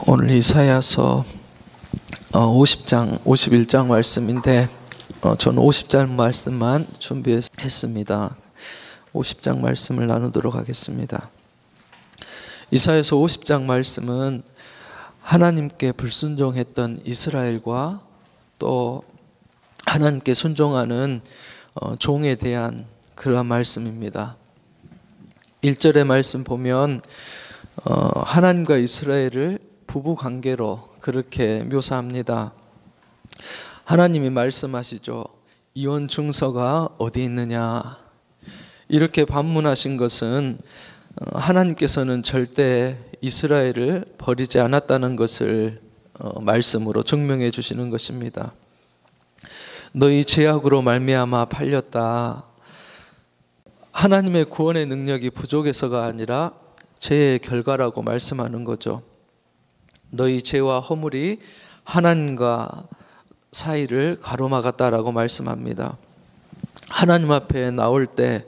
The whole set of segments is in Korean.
오늘 이사야서 50장, 51장 말씀인데 저는 50장 말씀만 준비했습니다. 50장 말씀을 나누도록 하겠습니다. 이사야서 50장 말씀은 하나님께 불순종했던 이스라엘과 또 하나님께 순종하는 종에 대한 그러한 말씀입니다. 1절의 말씀 보면 하나님과 이스라엘을 부부관계로 그렇게 묘사합니다. 하나님이 말씀하시죠. 이혼 증서가 어디 있느냐. 이렇게 반문하신 것은 하나님께서는 절대 이스라엘을 버리지 않았다는 것을 말씀으로 증명해 주시는 것입니다. 너희 죄악으로 말미암아 팔렸다. 하나님의 구원의 능력이 부족해서가 아니라 죄의 결과라고 말씀하는 거죠. 너희 죄와 허물이 하나님과 사이를 가로막았다라고 말씀합니다. 하나님 앞에 나올 때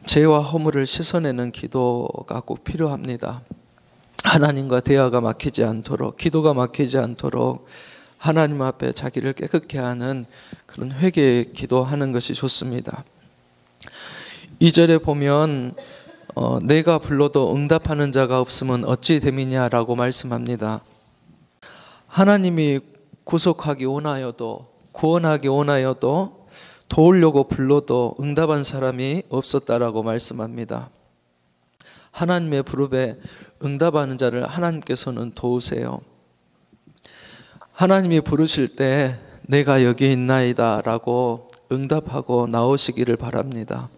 죄와 허물을 씻어내는 기도가 꼭 필요합니다. 하나님과 대화가 막히지 않도록, 기도가 막히지 않도록 하나님 앞에 자기를 깨끗게 하는 그런 회개의 기도하는 것이 좋습니다. 2절에 보면 내가 불러도 응답하는 자가 없으면 어찌 됨이냐라고 말씀합니다. 하나님이 구속하기 원하여도, 구원하기 원하여도 도우려고 불러도 응답한 사람이 없었다라고 말씀합니다. 하나님의 부름에 응답하는 자를 하나님께서는 도우세요. 하나님이 부르실 때 내가 여기 있나이다 라고 응답하고 나오시기를 바랍니다.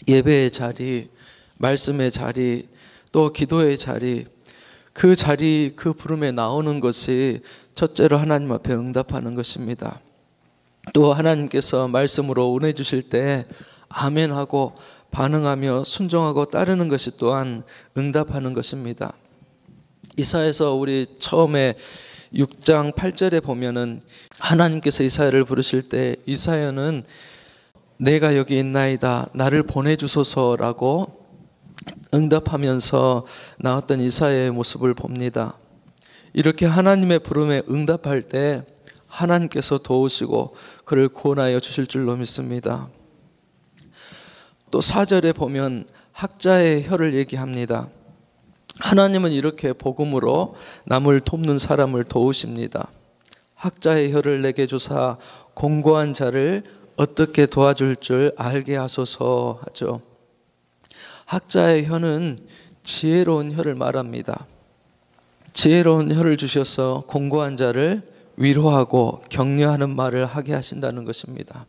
예배의 자리, 말씀의 자리, 또 기도의 자리, 그 자리, 그 부름에 나오는 것이 첫째로 하나님 앞에 응답하는 것입니다. 또 하나님께서 말씀으로 은혜 주실 때 아멘하고 반응하며 순종하고 따르는 것이 또한 응답하는 것입니다. 이사야서 우리 처음에 6장 8절에 보면은 하나님께서 이사야를 부르실 때 이사야는 내가 여기 있나이다 나를 보내주소서라고 응답하면서 나왔던 이사야의 모습을 봅니다. 이렇게 하나님의 부름에 응답할 때 하나님께서 도우시고 그를 구원하여 주실 줄로 믿습니다. 또 4절에 보면 학자의 혀를 얘기합니다. 하나님은 이렇게 복음으로 남을 돕는 사람을 도우십니다. 학자의 혀를 내게 주사 공고한 자를 어떻게 도와줄 줄 알게 하소서 하죠. 학자의 혀는 지혜로운 혀를 말합니다. 지혜로운 혀를 주셔서 공고한 자를 위로하고 격려하는 말을 하게 하신다는 것입니다.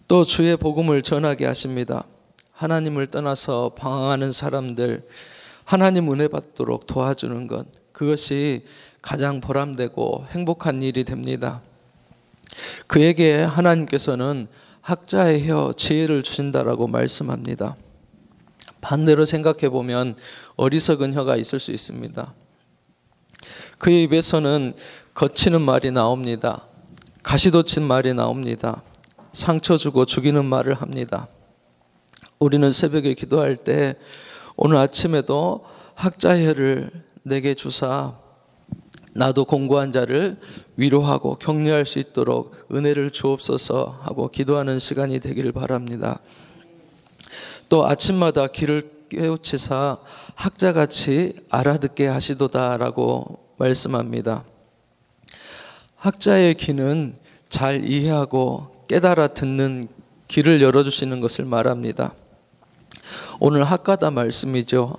또 주의 복음을 전하게 하십니다. 하나님을 떠나서 방황하는 사람들, 하나님 은혜 받도록 도와주는 것, 그것이 가장 보람되고 행복한 일이 됩니다. 그에게 하나님께서는 학자의 혀, 지혜를 주신다라고 말씀합니다. 반대로 생각해 보면 어리석은 혀가 있을 수 있습니다. 그의 입에서는 거치는 말이 나옵니다. 가시돋친 말이 나옵니다. 상처 주고 죽이는 말을 합니다. 우리는 새벽에 기도할 때 오늘 아침에도 학자의 혀를 내게 주사 나도 공고한 자를 위로하고 격려할 수 있도록 은혜를 주옵소서 하고 기도하는 시간이 되기를 바랍니다. 또 아침마다 귀를 깨우치사 학자같이 알아듣게 하시도다라고 말씀합니다. 학자의 귀는 잘 이해하고 깨달아 듣는 귀를 열어주시는 것을 말합니다. 오늘 학가다 말씀이죠.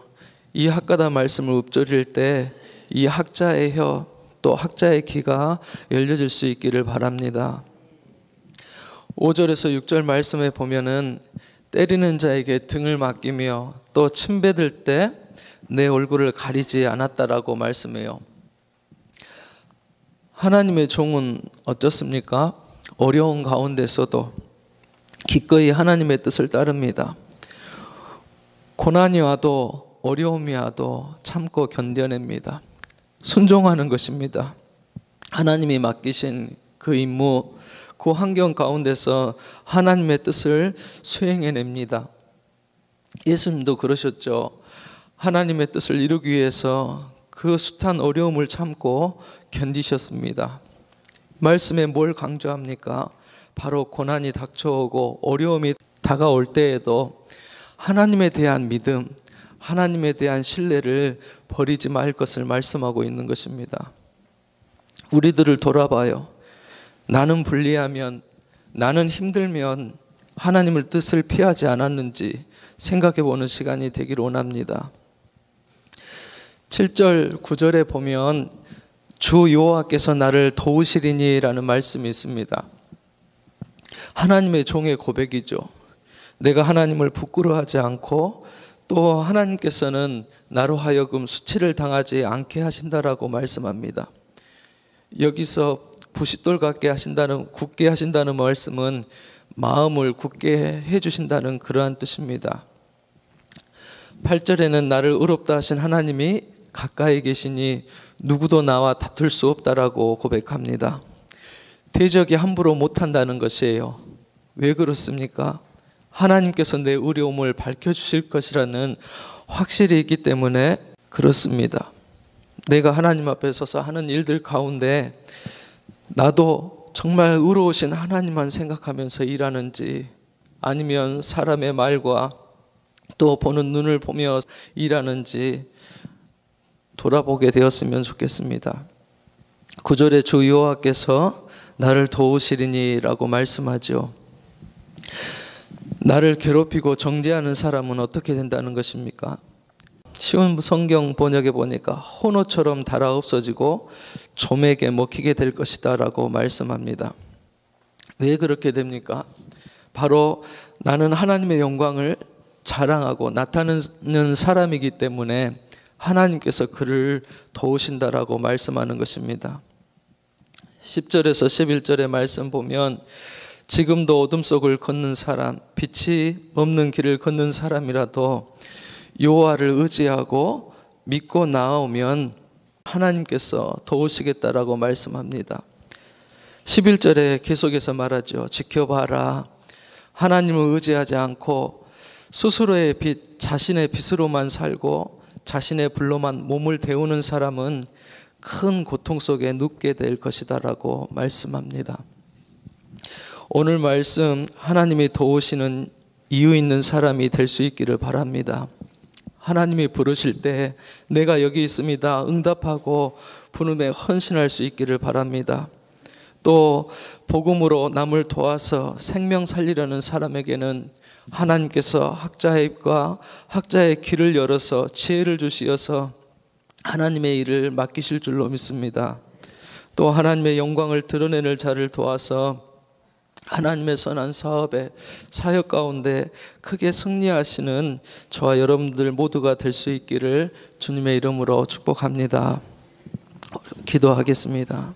이 학가다 말씀을 읊조릴 때 이 학자의 혀, 또 학자의 귀가 열려질 수 있기를 바랍니다. 5절에서 6절 말씀에 보면은 때리는 자에게 등을 맡기며 또 침뱉을 때 내 얼굴을 가리지 않았다라고 말씀해요. 하나님의 종은 어떻습니까? 어려운 가운데서도 기꺼이 하나님의 뜻을 따릅니다. 고난이 와도 어려움이 와도 참고 견뎌냅니다. 순종하는 것입니다. 하나님이 맡기신 그 임무, 그 환경 가운데서 하나님의 뜻을 수행해냅니다. 예수님도 그러셨죠. 하나님의 뜻을 이루기 위해서 그 숱한 어려움을 참고 견디셨습니다. 말씀에 뭘 강조합니까? 바로 고난이 닥쳐오고 어려움이 다가올 때에도 하나님에 대한 믿음, 하나님에 대한 신뢰를 버리지 말 것을 말씀하고 있는 것입니다. 우리들을 돌아봐요. 나는 불리하면, 나는 힘들면 하나님의 뜻을 피하지 않았는지 생각해 보는 시간이 되기를 원합니다. 7절, 9절에 보면 주 여호와께서 나를 도우시리니 라는 말씀이 있습니다. 하나님의 종의 고백이죠. 내가 하나님을 부끄러워하지 않고 또 하나님께서는 나로 하여금 수치를 당하지 않게 하신다라고 말씀합니다. 여기서 부싯돌 같게 하신다는, 굳게 하신다는 말씀은 마음을 굳게 해주신다는 그러한 뜻입니다. 8절에는 나를 의롭다 하신 하나님이 가까이 계시니 누구도 나와 다툴 수 없다라고 고백합니다. 대적이 함부로 못한다는 것이에요. 왜 그렇습니까? 하나님께서 내 어려움을 밝혀주실 것이라는 확실히 있기 때문에 그렇습니다. 내가 하나님 앞에 서서 하는 일들 가운데 나도 정말 의로우신 하나님만 생각하면서 일하는지, 아니면 사람의 말과 또 보는 눈을 보며 일하는지 돌아보게 되었으면 좋겠습니다. 9절에 주 여호와께서 나를 도우시리니 라고 말씀하죠. 나를 괴롭히고 정죄하는 사람은 어떻게 된다는 것입니까? 쉬운 성경 번역에 보니까 혼호처럼 달아 없어지고 좀에게 먹히게 될 것이다 라고 말씀합니다. 왜 그렇게 됩니까? 바로 나는 하나님의 영광을 자랑하고 나타내는 사람이기 때문에 하나님께서 그를 도우신다라고 말씀하는 것입니다. 10절에서 11절의 말씀 보면 지금도 어둠 속을 걷는 사람, 빛이 없는 길을 걷는 사람이라도 여호와를 의지하고 믿고 나아오면 하나님께서 도우시겠다라고 말씀합니다. 11절에 계속해서 말하죠. 지켜봐라. 하나님을 의지하지 않고 스스로의 빛, 자신의 빛으로만 살고 자신의 불로만 몸을 데우는 사람은 큰 고통 속에 눕게 될 것이다라고 말씀합니다. 오늘 말씀, 하나님이 도우시는 이유 있는 사람이 될 수 있기를 바랍니다. 하나님이 부르실 때 내가 여기 있습니다 응답하고 부름에 헌신할 수 있기를 바랍니다. 또 복음으로 남을 도와서 생명 살리려는 사람에게는 하나님께서 학자의 입과 학자의 귀를 열어서 지혜를 주시어서 하나님의 일을 맡기실 줄로 믿습니다. 또 하나님의 영광을 드러내는 자를 도와서 하나님의 선한 사업에 사역 가운데 크게 승리하시는 저와 여러분들 모두가 될 수 있기를 주님의 이름으로 축복합니다. 기도하겠습니다.